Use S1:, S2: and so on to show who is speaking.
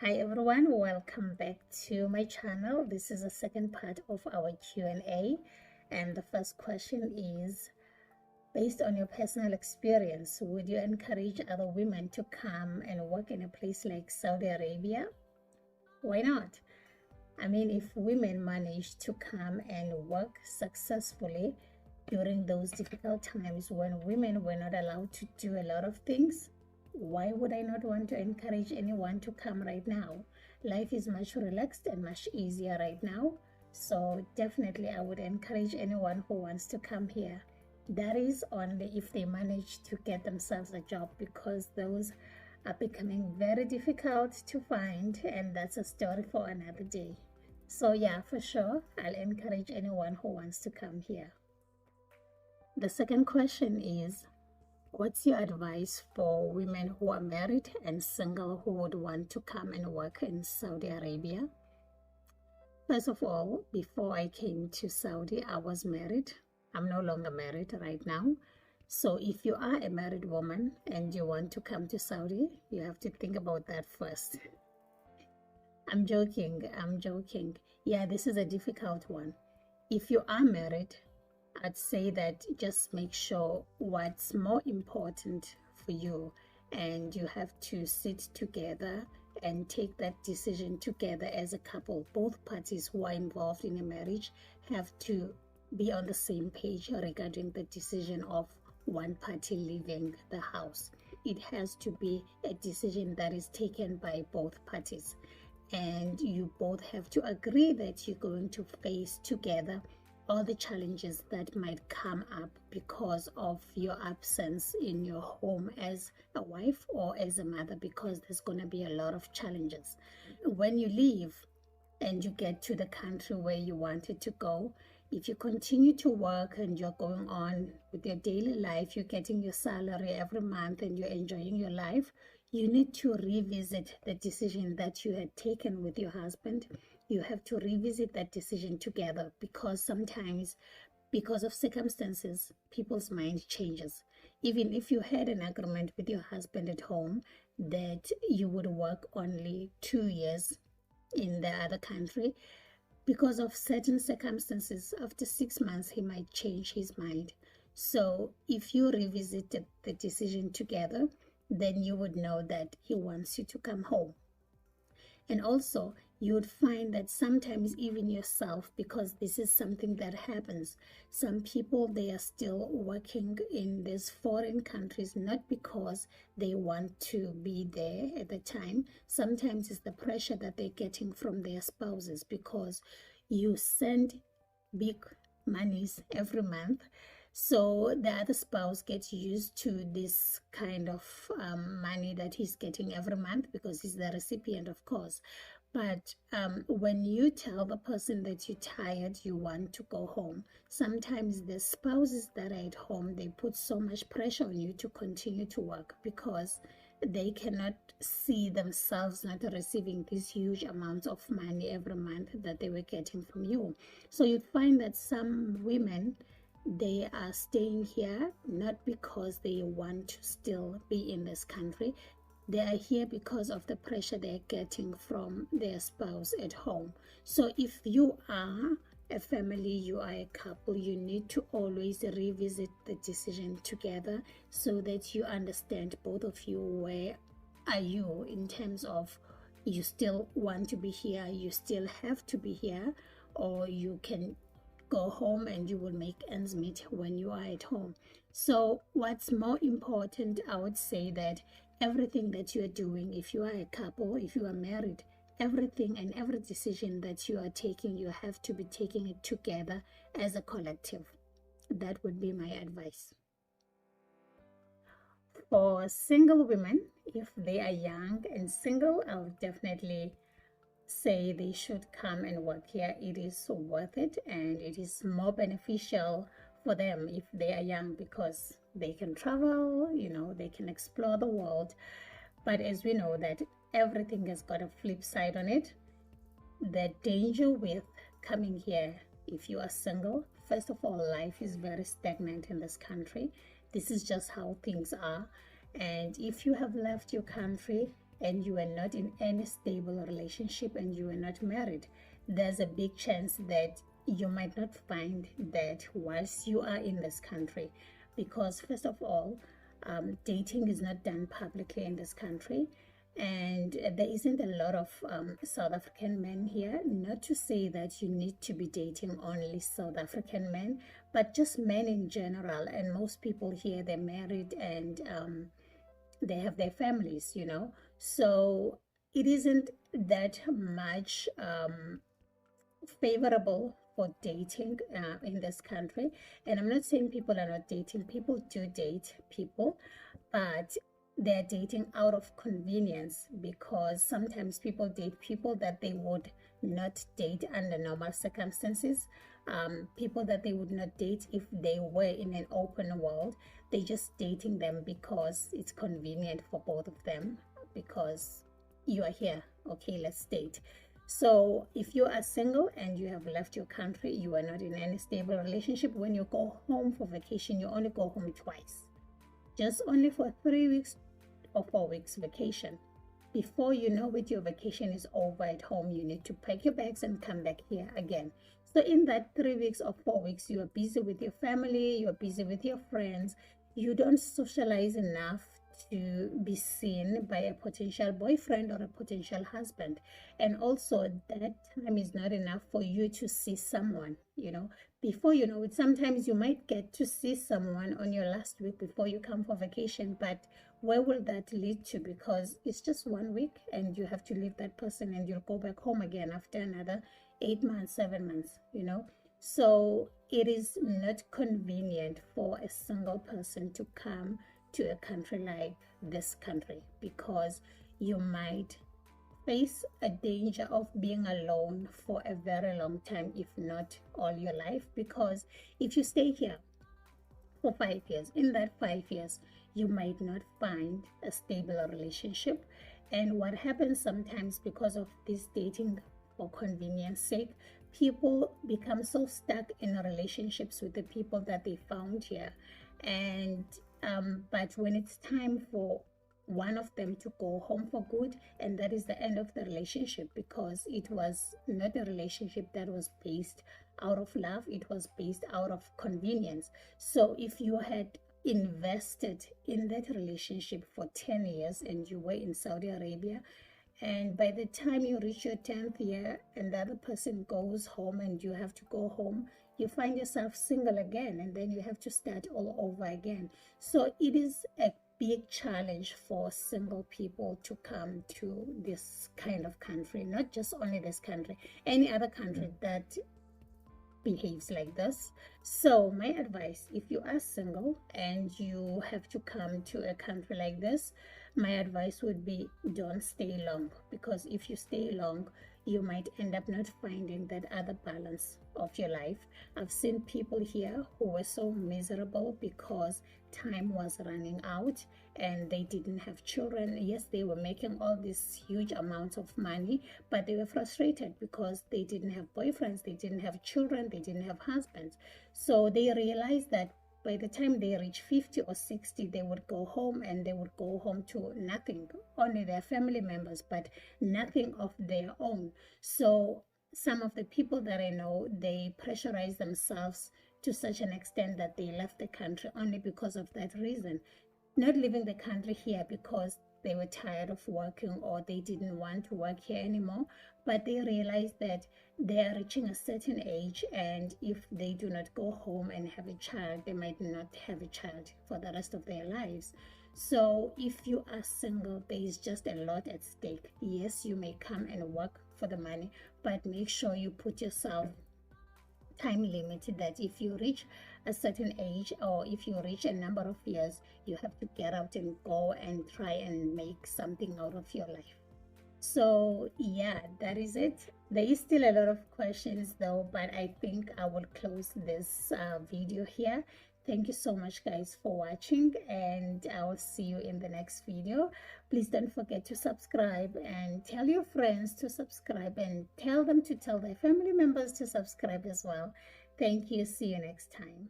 S1: Hi everyone, welcome back to my channel. This is the second part of our Q&A, and the first question is, based on your personal experience, would you encourage other women to come and work in a place like Saudi Arabia? Why not? I mean, if women manage to come and work successfully during those difficult times when women were not allowed to do a lot of things, why would I not want to encourage anyone to come right now? Life is much relaxed and much easier right now. So definitely I would encourage anyone who wants to come here. That is only if they manage to get themselves a job, because those are becoming very difficult to find, and that's a story for another day. So yeah, for sure, I'll encourage anyone who wants to come here. The second question is, what's your advice for women who are married and single who would want to come and work in Saudi Arabia? First of all, before I came to Saudi, I was married. I'm no longer married right now. So if you are a married woman and you want to come to Saudi, you have to think about that first. I'm joking. Yeah, this is a difficult one. If you are married, I'd say that just make sure what's more important for you, and you have to sit together and take that decision together as a couple. Both parties who are involved in a marriage have to be on the same page regarding the decision of one party leaving the house. It has to be a decision that is taken by both parties, and you both have to agree that you're going to face together all the challenges that might come up because of your absence in your home as a wife or as a mother, because there's going to be a lot of challenges. When you leave and you get to the country where you wanted to go, if you continue to work and you're going on with your daily life, you're getting your salary every month and you're enjoying your life, you need to revisit the decision that you had taken with your husband. You have to revisit that decision together, because sometimes, because of circumstances, people's mind changes. Even if you had an agreement with your husband at home that you would work only 2 years in the other country, because of certain circumstances, after 6 months, he might change his mind. So if you revisited the decision together, then you would know that he wants you to come home. And also, you would find that sometimes even yourself, because this is something that happens, some people, they are still working in these foreign countries, not because they want to be there at the time. Sometimes it's the pressure that they're getting from their spouses, because you send big monies every month. So the other spouse gets used to this kind of money that he's getting every month, because he's the recipient, of course. But when you tell the person that you're tired, you want to go home, sometimes the spouses that are at home, they put so much pressure on you to continue to work, because they cannot see themselves not receiving these huge amounts of money every month that they were getting from you. So you'd find that some women, they are staying here not because they want to still be in this country. They are here because of the pressure they're getting from their spouse at home. So if you are a family, you are a couple, you need to always revisit the decision together, so that you understand, both of you, where are you in terms of, you still want to be here, you still have to be here, or you can go home and you will make ends meet when you are at home. So what's more important, I would say that everything that you are doing, if you are a couple, if you are married, everything and every decision that you are taking, you have to be taking it together as a collective. That would be my advice. For single women, if they are young and single, I would definitely say they should come and work here. It is worth it, and it is more beneficial for them if they are young, because they can travel, they can explore the world. But as we know that everything has got a flip side on it, the danger with coming here, if you are single, first of all, life is very stagnant in this country. This is just how things are. And if you have left your country, and you are not in any stable relationship and you are not married, there's a big chance that you might not find that whilst you are in this country. Because first of all, dating is not done publicly in this country, and there isn't a lot of South African men here. Not to say that you need to be dating only South African men, but just men in general. And most people here, they're married and they have their families, you know. So it isn't that much favorable for dating in this country. And I'm not saying people are not dating. People do date people, but they're dating out of convenience, because sometimes people date people that they would not date under normal circumstances, people that they would not date if they were in an open world. They're just dating them because it's convenient for both of them, because you are here, okay, let's date. So if you are single and you have left your country, you are not in any stable relationship, when you go home for vacation, you only go home twice, just only for 3 weeks or 4 weeks vacation. Before you know it, your vacation is over at home. You need to pack your bags and come back here again. So in that 3 weeks or 4 weeks, you are busy with your family, you're busy with your friends. You don't socialize enough to be seen by a potential boyfriend or a potential husband. And also that time is not enough for you to see someone, you know. Before you know it, sometimes you might get to see someone on your last week before you come for vacation, but where will that lead to? Because it's just 1 week and you have to leave that person and you'll go back home again after another 8 months, 7 months, you know. So it is not convenient for a single person to come to a country like this country, because you might face a danger of being alone for a very long time, if not all your life. Because if you stay here for 5 years, in that 5 years you might not find a stable relationship. And what happens sometimes, because of this dating for convenience sake, people become so stuck in relationships with the people that they found here. And but when it's time for one of them to go home for good, and that is the end of the relationship, because it was not a relationship that was based out of love, it was based out of convenience. So if you had invested in that relationship for 10 years and you were in Saudi Arabia, and by the time you reach your 10th year and the other person goes home and you have to go home, you find yourself single again, and then you have to start all over again. So it is a big challenge for single people to come to this kind of country, not just only this country, any other country that behaves like this. So my advice, if you are single and you have to come to a country like this, my advice would be, don't stay long, because if you stay long, you might end up not finding that other balance of your life. I've seen people here who were so miserable because time was running out and they didn't have children. Yes, they were making all these huge amounts of money, but they were frustrated because they didn't have boyfriends, they didn't have children, they didn't have husbands. So they realized that by the time they reach 50 or 60, they would go home, and they would go home to nothing, only their family members, but nothing of their own. So some of the people that I know, they pressurize themselves to such an extent that they left the country only because of that reason. Not leaving the country here because they were tired of working or they didn't want to work here anymore, but they realized that they are reaching a certain age, and if they do not go home and have a child, they might not have a child for the rest of their lives. So if you are single, there is just a lot at stake. Yes, you may come and work for the money, but make sure you put yourself time limited, that if you reach a certain age or if you reach a number of years, you have to get out and go and try and make something out of your life. So yeah, that is it. There is still a lot of questions though, but I think I will close this video here. Thank you so much guys for watching, and I will see you in the next video. Please don't forget to subscribe and tell your friends to subscribe, and tell them to tell their family members to subscribe as well. Thank you. See you next time.